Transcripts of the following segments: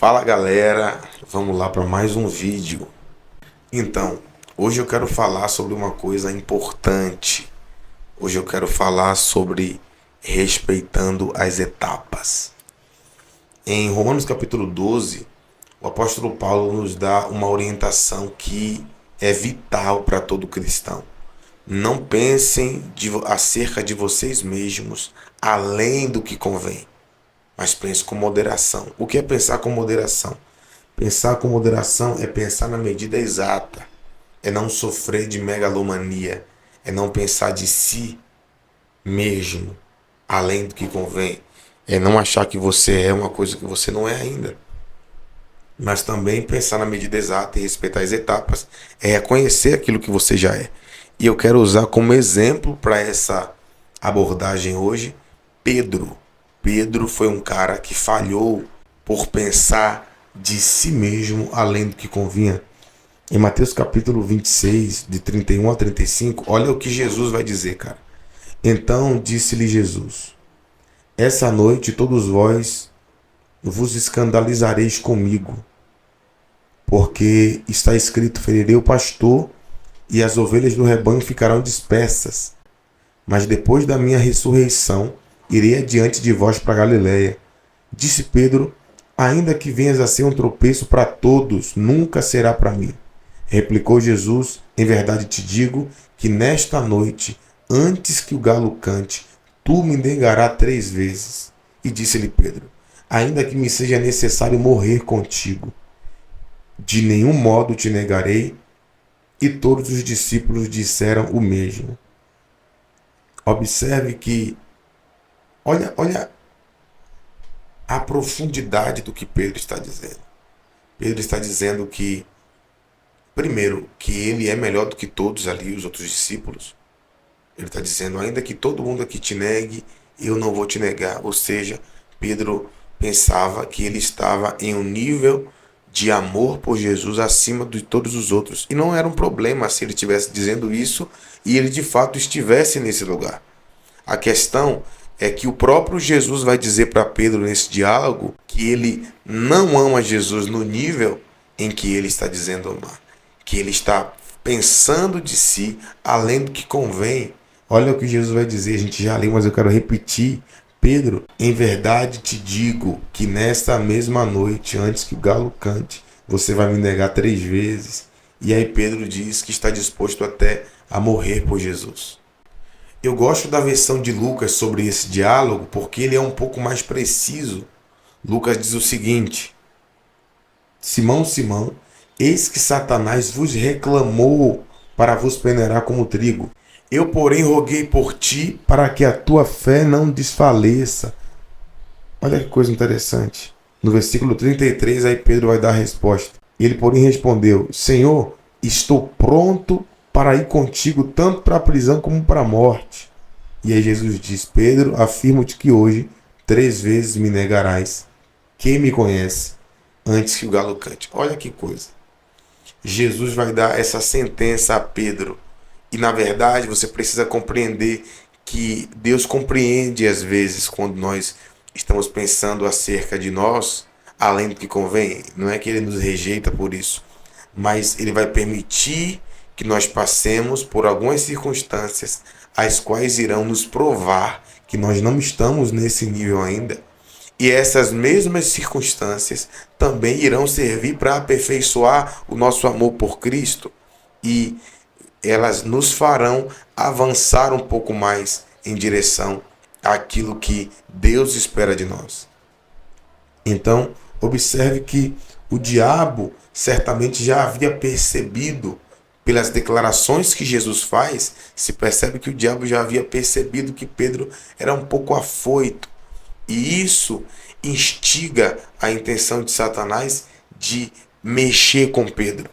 Fala galera, vamos lá para mais um vídeo. Então, hoje eu quero falar sobre uma coisa importante. Hoje eu quero falar sobre respeitando as etapas. Em Romanos capítulo 12, o apóstolo Paulo nos dá uma orientação que é vital para todo cristão. Não pensem acerca de vocês mesmos além do que convém, mas pense com moderação. O que é pensar com moderação? Pensar com moderação é pensar na medida exata, é não sofrer de megalomania, é não pensar de si mesmo além do que convém, é não achar que você é uma coisa que você não é ainda. Mas também pensar na medida exata e respeitar as etapas é reconhecer aquilo que você já é. E eu quero usar como exemplo para essa abordagem hoje Pedro. Pedro foi um cara que falhou por pensar de si mesmo além do que convinha. Em Mateus capítulo 26, de 31 a 35, olha o que Jesus vai dizer, cara. Então disse-lhe Jesus: essa noite todos vós vos escandalizareis comigo, porque está escrito: ferirei o pastor e as ovelhas do rebanho ficarão dispersas. Mas depois da minha ressurreição, irei adiante de vós para Galiléia. Disse Pedro: ainda que venhas a ser um tropeço para todos, nunca será para mim. Replicou Jesus: em verdade te digo que nesta noite, antes que o galo cante, tu me negarás 3 vezes. E disse-lhe Pedro: ainda que me seja necessário morrer contigo, de nenhum modo te negarei. E todos os discípulos disseram o mesmo. Observe que, olha a profundidade do que Pedro está dizendo. Pedro está dizendo que, primeiro, que ele é melhor do que todos ali, os outros discípulos. Ele está dizendo: ainda que todo mundo aqui te negue, eu não vou te negar. Ou seja, Pedro pensava que ele estava em um nível de amor por Jesus acima de todos os outros. E não era um problema se ele estivesse dizendo isso e ele de fato estivesse nesse lugar. A questão é que o próprio Jesus vai dizer para Pedro nesse diálogo que ele não ama Jesus no nível em que ele está dizendo amar. Que ele está pensando de si além do que convém. Olha o que Jesus vai dizer, a gente já leu, mas eu quero repetir. Pedro, em verdade te digo que nesta mesma noite, antes que o galo cante, você vai me negar 3 vezes. E aí Pedro diz que está disposto até a morrer por Jesus. Eu gosto da versão de Lucas sobre esse diálogo porque ele é um pouco mais preciso. Lucas diz o seguinte: Simão, Simão, eis que Satanás vos reclamou para vos peneirar como trigo. Eu, porém, roguei por ti para que a tua fé não desfaleça. Olha que coisa interessante. No versículo 33, aí Pedro vai dar a resposta. Ele, porém, respondeu: Senhor, estou pronto para ir contigo tanto para a prisão como para a morte. E aí Jesus diz: Pedro, afirmo-te que hoje 3 vezes me negarás. Quem me conhece antes que o galo cante? Olha que coisa. Jesus vai dar essa sentença a Pedro. E na verdade você precisa compreender que Deus compreende às vezes quando nós estamos pensando acerca de nós além do que convém. Não é que ele nos rejeita por isso, mas ele vai permitir que nós passemos por algumas circunstâncias as quais irão nos provar que nós não estamos nesse nível ainda. E essas mesmas circunstâncias também irão servir para aperfeiçoar o nosso amor por Cristo. E elas nos farão avançar um pouco mais em direção àquilo que Deus espera de nós. Então, observe que o diabo certamente já havia percebido, pelas declarações que Jesus faz, se percebe que o diabo já havia percebido que Pedro era um pouco afoito. E isso instiga a intenção de Satanás de mexer com Pedro.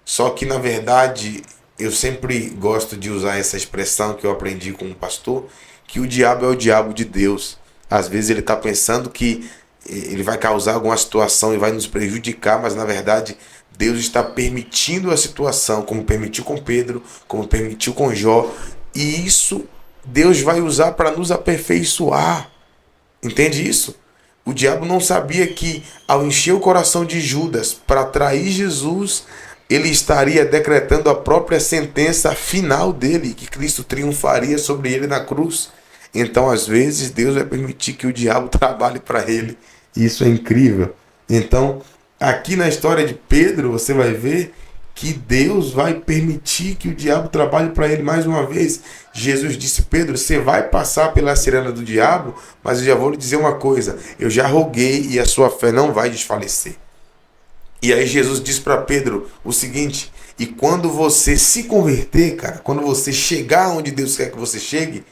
Só que, na verdade, eu sempre gosto de usar essa expressão que eu aprendi com um pastor, que o diabo é o diabo de Deus. Às vezes ele está pensando que ele vai causar alguma situação e vai nos prejudicar, mas na verdade Deus está permitindo a situação, como permitiu com Pedro, como permitiu com Jó, e isso Deus vai usar para nos aperfeiçoar. Entende isso? O diabo não sabia que, ao encher o coração de Judas para trair Jesus, ele estaria decretando a própria sentença final dele, que Cristo triunfaria sobre ele na cruz. Então, às vezes, Deus vai permitir que o diabo trabalhe para ele. Isso é incrível. Então, aqui na história de Pedro, você vai ver que Deus vai permitir que o diabo trabalhe para ele mais uma vez. Jesus disse: Pedro, você vai passar pela ciranda do diabo, mas eu já vou lhe dizer uma coisa: eu já roguei e a sua fé não vai desfalecer. E aí Jesus disse para Pedro o seguinte: e quando você se converter, cara, quando você chegar onde Deus quer que você chegue,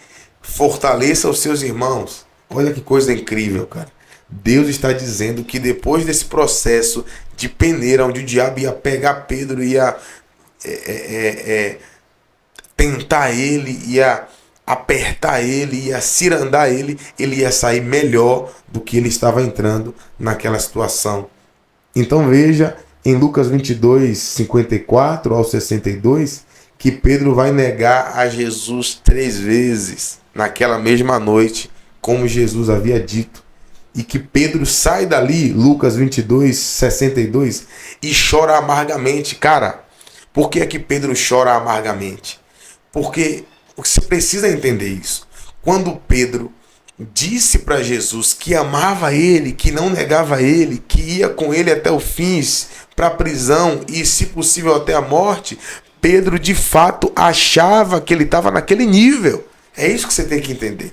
fortaleça os seus irmãos. Olha que coisa incrível, cara. Deus está dizendo que depois desse processo de peneira, onde o diabo ia pegar Pedro, ia tentar ele, ia apertar ele, ia cirandar ele, ele ia sair melhor do que ele estava entrando naquela situação. Então veja em Lucas 22, 54 ao 62, que Pedro vai negar a Jesus 3 vezes naquela mesma noite, como Jesus havia dito. E que Pedro sai dali, Lucas 22, 62, e chora amargamente. Cara, por que é que Pedro chora amargamente? Porque você precisa entender isso. Quando Pedro disse para Jesus que amava ele, que não negava ele, que ia com ele até o fim, para a prisão e, se possível, até a morte, Pedro de fato achava que ele estava naquele nível. É isso que você tem que entender.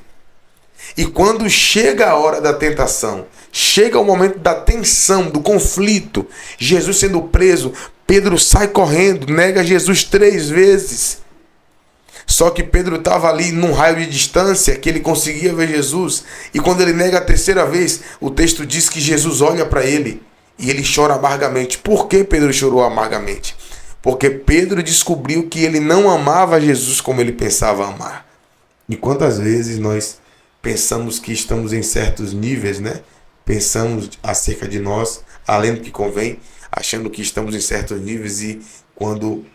E quando chega a hora da tentação, chega o momento da tensão, do conflito, Jesus sendo preso, Pedro sai correndo, nega Jesus 3 vezes. Só que Pedro estava ali num raio de distância que ele conseguia ver Jesus. E quando ele nega a 3ª vez, o texto diz que Jesus olha para ele e ele chora amargamente. Por que Pedro chorou amargamente? Porque Pedro descobriu que ele não amava Jesus como ele pensava amar. E quantas vezes nós pensamos que estamos em certos níveis, né? Pensamos acerca de nós, além do que convém, achando que estamos em certos níveis, e quando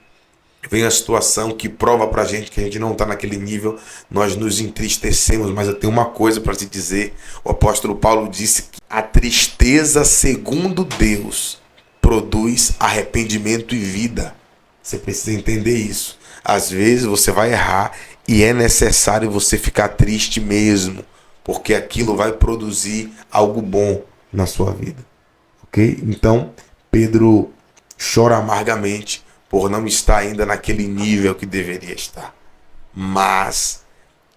vem a situação que prova pra gente que a gente não está naquele nível, nós nos entristecemos. Mas eu tenho uma coisa para te dizer: o apóstolo Paulo disse que a tristeza segundo Deus produz arrependimento e vida. Você precisa entender isso. Às vezes você vai errar e é necessário você ficar triste mesmo, porque aquilo vai produzir algo bom na sua vida, ok? Então Pedro chora amargamente por não estar ainda naquele nível que deveria estar. Mas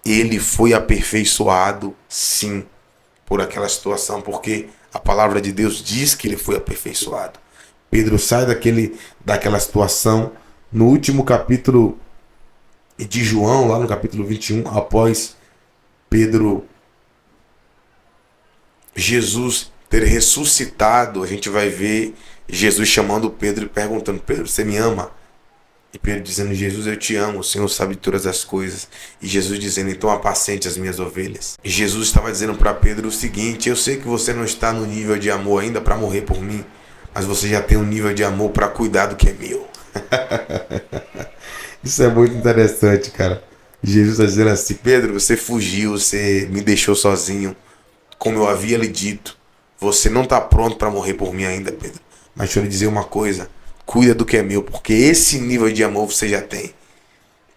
ele foi aperfeiçoado, sim, por aquela situação, porque a palavra de Deus diz que ele foi aperfeiçoado. Pedro sai daquela situação no último capítulo de João, lá no capítulo 21, após Jesus ter ressuscitado. A gente vai ver Jesus chamando Pedro e perguntando: Pedro, você me ama? E Pedro dizendo: Jesus, eu te amo, o Senhor sabe todas as coisas. E Jesus dizendo: então apacente as minhas ovelhas. E Jesus estava dizendo para Pedro o seguinte: eu sei que você não está no nível de amor ainda para morrer por mim, mas você já tem um nível de amor para cuidar do que é meu. Isso é muito interessante, cara. Jesus está dizendo assim: Pedro, você fugiu, você me deixou sozinho, como eu havia lhe dito. Você não está pronto para morrer por mim ainda, Pedro. Mas deixa eu lhe dizer uma coisa: cuida do que é meu, porque esse nível de amor você já tem.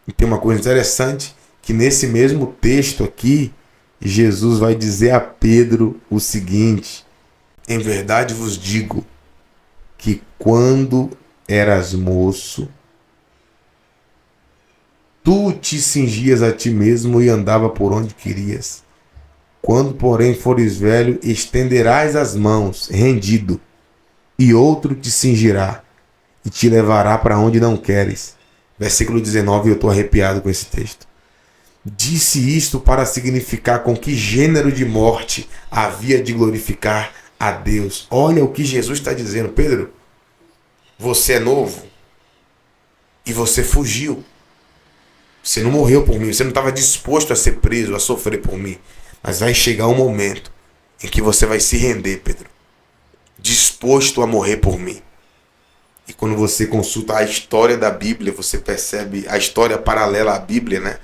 E tem uma coisa interessante, que nesse mesmo texto aqui, Jesus vai dizer a Pedro o seguinte: em verdade vos digo que quando eras moço, tu te cingias a ti mesmo e andava por onde querias. Quando, porém, fores velho, estenderás as mãos, rendido, e outro te cingirá e te levará para onde não queres. Versículo 19, eu estou arrepiado com esse texto. Disse isto para significar com que gênero de morte havia de glorificar a Deus. Olha o que Jesus está dizendo: Pedro, você é novo e você fugiu. Você não morreu por mim, você não estava disposto a ser preso, a sofrer por mim. Mas vai chegar um momento em que você vai se render, Pedro, disposto a morrer por mim. E quando você consulta a história da Bíblia, você percebe a história paralela à Bíblia, né?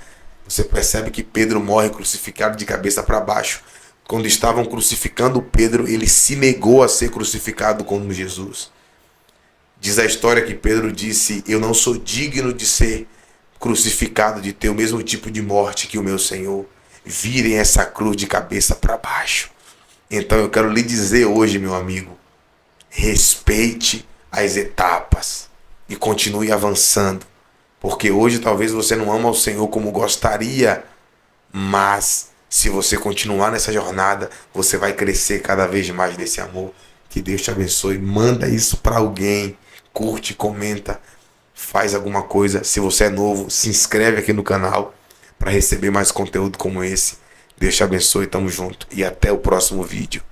Você percebe que Pedro morre crucificado de cabeça para baixo, quando estavam crucificando Pedro, ele se negou a ser crucificado como Jesus. Diz a história que Pedro disse: eu não sou digno de ser crucificado, de ter o mesmo tipo de morte que o meu Senhor. Virem essa cruz de cabeça para baixo. Então eu quero lhe dizer hoje, meu amigo, respeite as etapas e continue avançando. Porque hoje talvez você não ama o Senhor como gostaria, mas se você continuar nessa jornada, você vai crescer cada vez mais desse amor. Que Deus te abençoe. Manda isso para alguém. Curte, comenta, faz alguma coisa. Se você é novo, se inscreve aqui no canal para receber mais conteúdo como esse. Deus te abençoe, tamo junto e até o próximo vídeo.